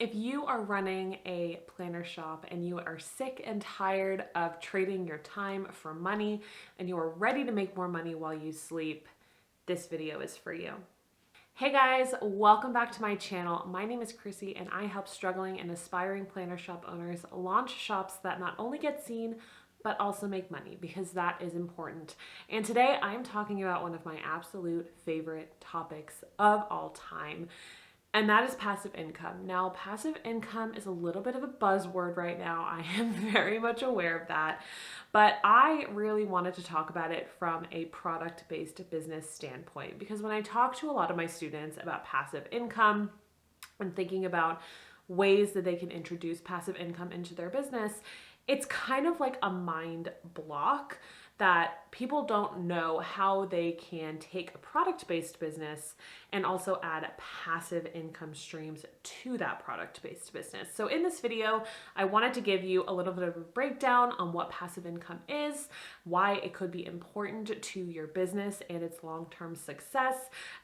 If you are running a planner shop and you are sick and tired of trading your time for money and you are ready to make more money while you sleep, this video is for you. Hey guys, welcome back to my channel. My name is Chrissy and I help struggling and aspiring planner shop owners launch shops that not only get seen, but also make money, because that is important. And today I'm talking about one of my absolute favorite topics of all time, and that is passive income. Now, passive income is a little bit of a buzzword right now. I am very much aware of that, but I really wanted to talk about it from a product-based business standpoint, because when I talk to a lot of my students about passive income and thinking about ways that they can introduce passive income into their business, it's kind of like a mind block that people don't know how they can take a product-based business and also add passive income streams to that product-based business. So in this video, I wanted to give you a little bit of a breakdown on what passive income is, why it could be important to your business and its long-term success,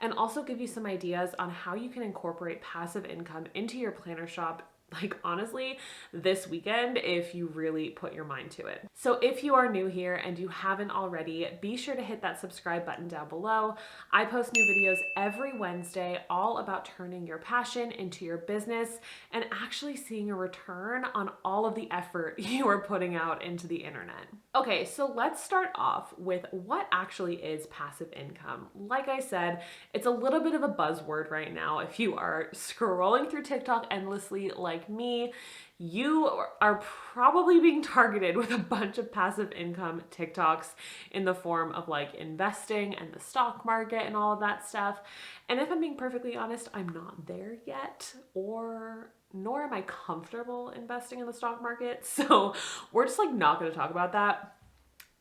and also give you some ideas on how you can incorporate passive income into your planner shop, like honestly, this weekend, if you really put your mind to it. So if you are new here and you haven't already, be sure to hit that subscribe button down below. I post new videos every Wednesday all about turning your passion into your business and actually seeing a return on all of the effort you are putting out into the internet. Okay, so let's start off with what actually is passive income. Like I said, it's a little bit of a buzzword right now. If you are scrolling through TikTok endlessly like me, you are probably being targeted with a bunch of passive income TikToks in the form of like investing and the stock market and all of that stuff. And if I'm being perfectly honest, I'm not there yet, nor am I comfortable investing in the stock market. So we're just like not going to talk about that.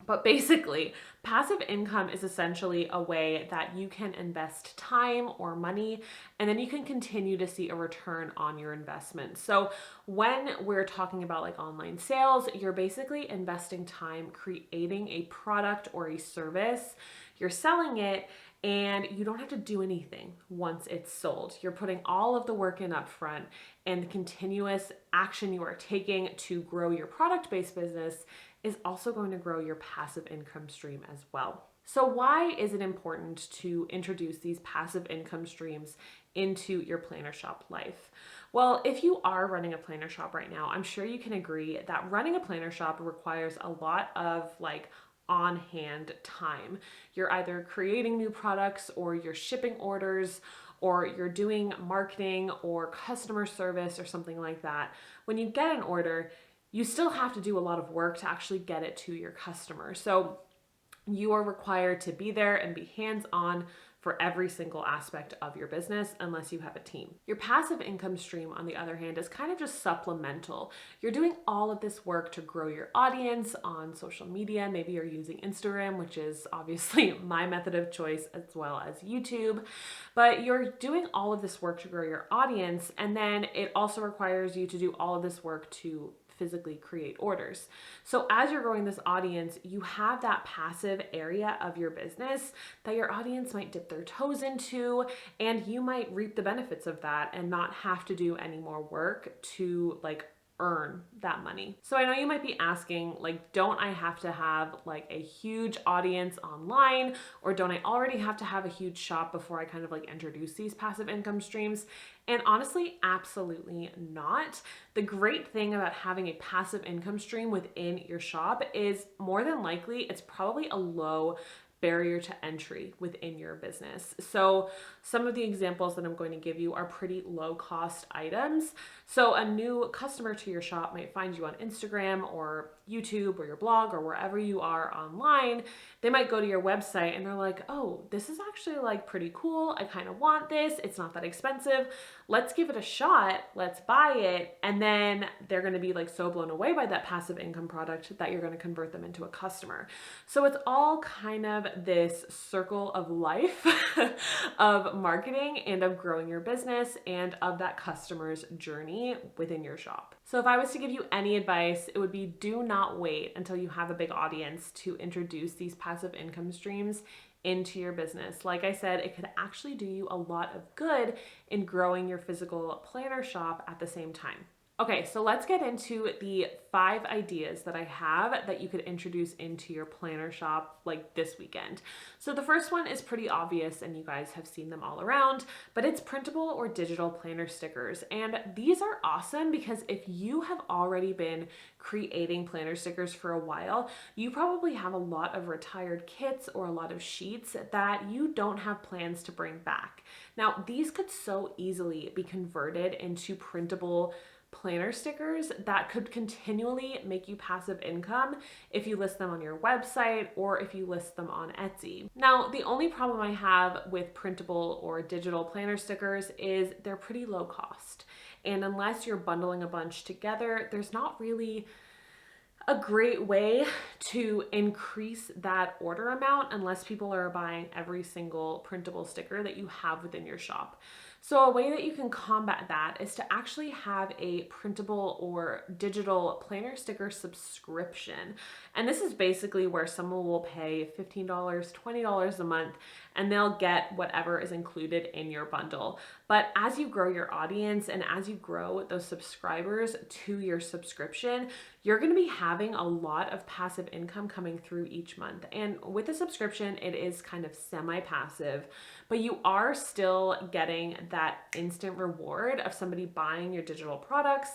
But basically, passive income is essentially a way that you can invest time or money, and then you can continue to see a return on your investment. So when we're talking about like online sales, you're basically investing time creating a product or a service. You're selling it, and you don't have to do anything once it's sold. You're putting all of the work in up front, and the continuous action you are taking to grow your product-based business is also going to grow your passive income stream as well. So why is it important to introduce these passive income streams into your planner shop life? Well, if you are running a planner shop right now, I'm sure you can agree that running a planner shop requires a lot of like on-hand time. You're either creating new products, or you're shipping orders, or you're doing marketing or customer service or something like that. When you get an order, you still have to do a lot of work to actually get it to your customer. So you are required to be there and be hands-on for every single aspect of your business unless you have a team. Your passive income stream, on the other hand, is kind of just supplemental. You're doing all of this work to grow your audience on social media. Maybe you're using Instagram, which is obviously my method of choice, as well as YouTube. But you're doing all of this work to grow your audience, and then it also requires you to do all of this work to physically create orders. So as you're growing this audience, you have that passive area of your business that your audience might dip their toes into, and you might reap the benefits of that and not have to do any more work to like earn that money. So I know you might be asking, like, don't I have to have like a huge audience online, or don't I already have to have a huge shop before I kind of like introduce these passive income streams? And honestly, absolutely not. The great thing about having a passive income stream within your shop is more than likely it's probably a low barrier to entry within your business. So some of the examples that I'm going to give you are pretty low cost items. So a new customer to your shop might find you on Instagram or YouTube or your blog or wherever you are online. They might go to your website and they're like, oh, this is actually like pretty cool. I kind of want this. It's not that expensive. Let's give it a shot. Let's buy it. And then they're going to be like so blown away by that passive income product that you're going to convert them into a customer. So it's all kind of this circle of life of marketing and of growing your business and of that customer's journey within your shop. So if I was to give you any advice, it would be do not wait until you have a big audience to introduce these passive income streams into your business. Like I said, it could actually do you a lot of good in growing your physical planner shop at the same time. Okay, so let's get into the 5 ideas that I have that you could introduce into your planner shop like this weekend. So the first one is pretty obvious and you guys have seen them all around, but it's printable or digital planner stickers. And these are awesome because if you have already been creating planner stickers for a while, you probably have a lot of retired kits or a lot of sheets that you don't have plans to bring back. Now, these could so easily be converted into printable planner stickers that could continually make you passive income if you list them on your website or if you list them on Etsy. Now, the only problem I have with printable or digital planner stickers is they're pretty low cost. And unless you're bundling a bunch together, there's not really a great way to increase that order amount unless people are buying every single printable sticker that you have within your shop. So a way that you can combat that is to actually have a printable or digital planner sticker subscription. And this is basically where someone will pay $15, $20 a month, and they'll get whatever is included in your bundle. But as you grow your audience and as you grow those subscribers to your subscription, you're going to be having a lot of passive income coming through each month. And with a subscription, it is kind of semi-passive, but you are still getting that instant reward of somebody buying your digital products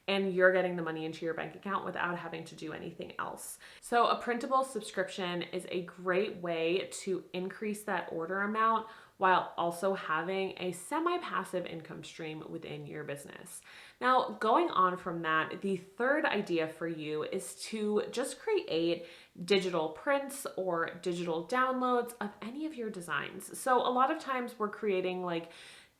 and you're getting the money into your bank account without having to do anything else. So a printable subscription is a great way to increase that order amount while also having a semi-passive income stream within your business. Now, going on from that, the third idea for you is to just create digital prints or digital downloads of any of your designs. So a lot of times we're creating like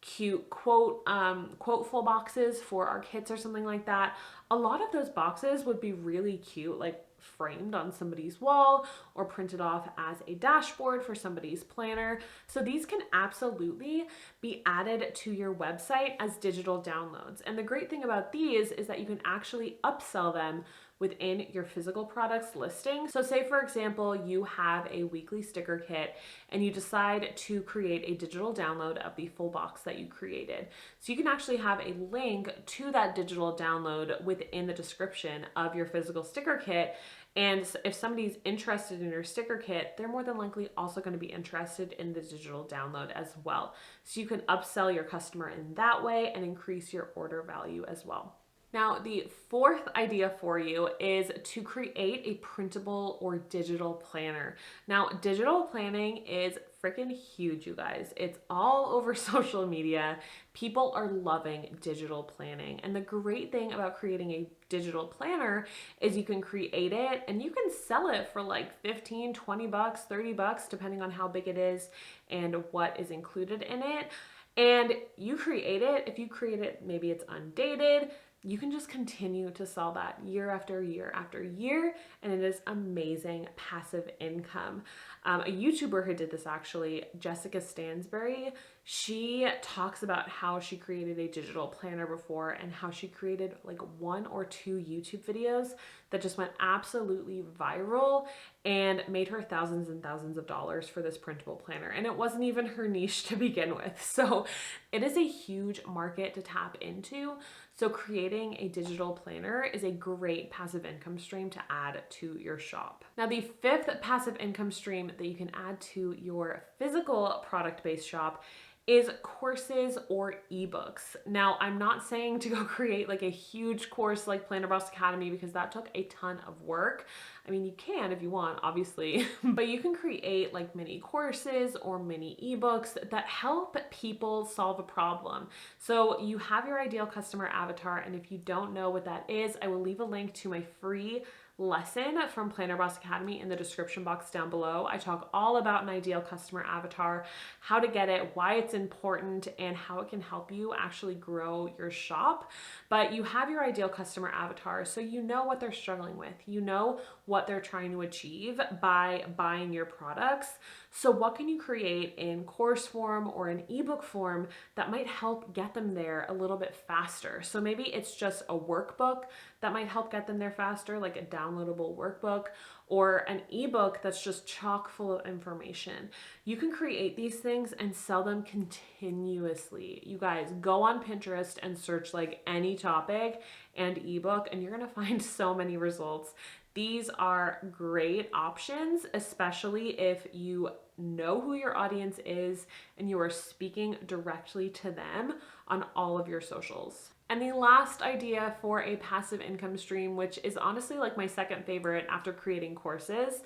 cute quoteful boxes for our kits or something like that. A lot of those boxes would be really cute, like framed on somebody's wall or printed off as a dashboard for somebody's planner. So these can absolutely be added to your website as digital downloads. And the great thing about these is that you can actually upsell them within your physical products listing. So say for example, you have a weekly sticker kit and you decide to create a digital download of the full box that you created. So you can actually have a link to that digital download within the description of your physical sticker kit. And if somebody's interested in your sticker kit, they're more than likely also going to be interested in the digital download as well. So you can upsell your customer in that way and increase your order value as well. Now, the fourth idea for you is to create a printable or digital planner. Now, digital planning is freaking huge, you guys. It's all over social media. People are loving digital planning. And the great thing about creating a digital planner is you can create it and you can sell it for like 15, 20 bucks, 30 bucks, depending on how big it is and what is included in it. And you create it. If you create it, maybe it's undated, you can just continue to sell that year after year after year, and it is amazing passive income. A YouTuber who did this actually, Jessica Stansbury, she talks about how she created a digital planner before and how she created like 1 or 2 YouTube videos that just went absolutely viral and made her thousands and thousands of dollars for this printable planner. And it wasn't even her niche to begin with. So it is a huge market to tap into. So creating a digital planner is a great passive income stream to add to your shop. Now, the 5th passive income stream that you can add to your physical product-based shop is courses or ebooks. Now, I'm not saying to go create like a huge course like Planner Boss Academy because that took a ton of work. I mean, you can if you want, obviously, but you can create like mini courses or mini ebooks that help people solve a problem. So you have your ideal customer avatar, and if you don't know what that is, I will leave a link to my free lesson from Planner Boss Academy in the description box down below. I talk all about an ideal customer avatar, how to get it, why it's important, and how it can help you actually grow your shop. But you have your ideal customer avatar, so you know what they're struggling with. You know what they're trying to achieve by buying your products. So what can you create in course form or in ebook form that might help get them there a little bit faster? So maybe it's just a workbook that might help get them there faster, like a downloadable workbook or an ebook that's just chock full of information. You can create these things and sell them continuously. You guys, go on Pinterest and search like any topic and ebook, and you're gonna find so many results. These are great options, especially if you know who your audience is and you are speaking directly to them on all of your socials. And the last idea for a passive income stream, which is honestly like my second favorite after creating courses,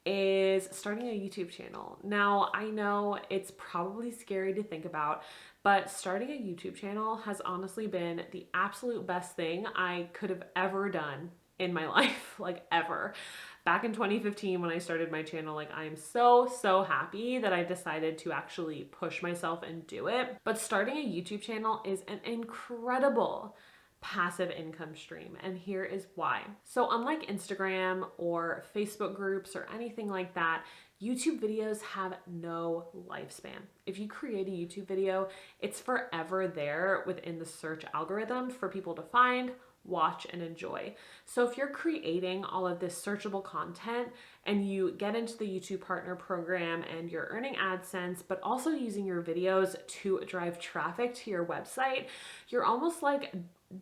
is starting a YouTube channel. Now, I know it's probably scary to think about, but starting a YouTube channel has honestly been the absolute best thing I could have ever done in my life, like ever. Back in 2015 when I started my channel, like I am so happy that I decided to actually push myself and do it. But starting a YouTube channel is an incredible passive income stream, and here is why. So unlike Instagram or Facebook groups or anything like that, YouTube videos have no lifespan. If you create a YouTube video, it's forever there within the search algorithm for people to find, watch, and enjoy. So if you're creating all of this searchable content and you get into the YouTube Partner Program and you're earning AdSense, but also using your videos to drive traffic to your website, you're almost like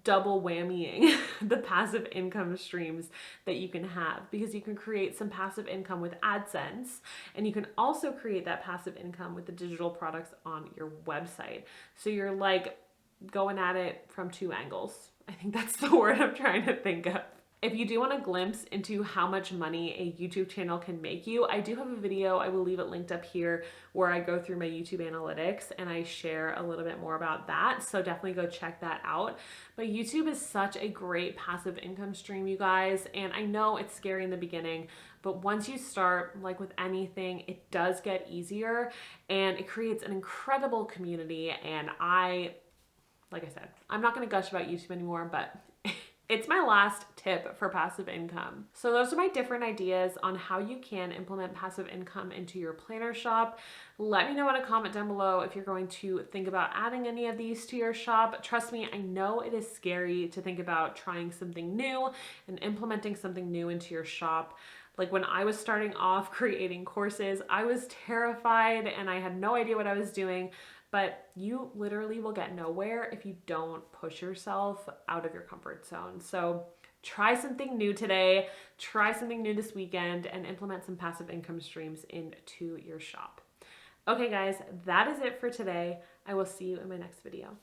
double whammying the passive income streams that you can have, because you can create some passive income with AdSense, and you can also create that passive income with the digital products on your website. So you're like going at it from two angles. I think that's the word I'm trying to think of. If you do want a glimpse into how much money a YouTube channel can make you, I do have a video, I will leave it linked up here, where I go through my YouTube analytics and I share a little bit more about that. So definitely go check that out. But YouTube is such a great passive income stream, you guys. And I know it's scary in the beginning, but once you start, like with anything, it does get easier and it creates an incredible community. And like I said, I'm not going to gush about YouTube anymore, but it's my last tip for passive income. So those are my different ideas on how you can implement passive income into your planner shop. Let me know in a comment down below if you're going to think about adding any of these to your shop. Trust me, I know it is scary to think about trying something new and implementing something new into your shop. Like when I was starting off creating courses, I was terrified and I had no idea what I was doing. But you literally will get nowhere if you don't push yourself out of your comfort zone. So try something new today, try something new this weekend, and implement some passive income streams into your shop. Okay guys, that is it for today. I will see you in my next video.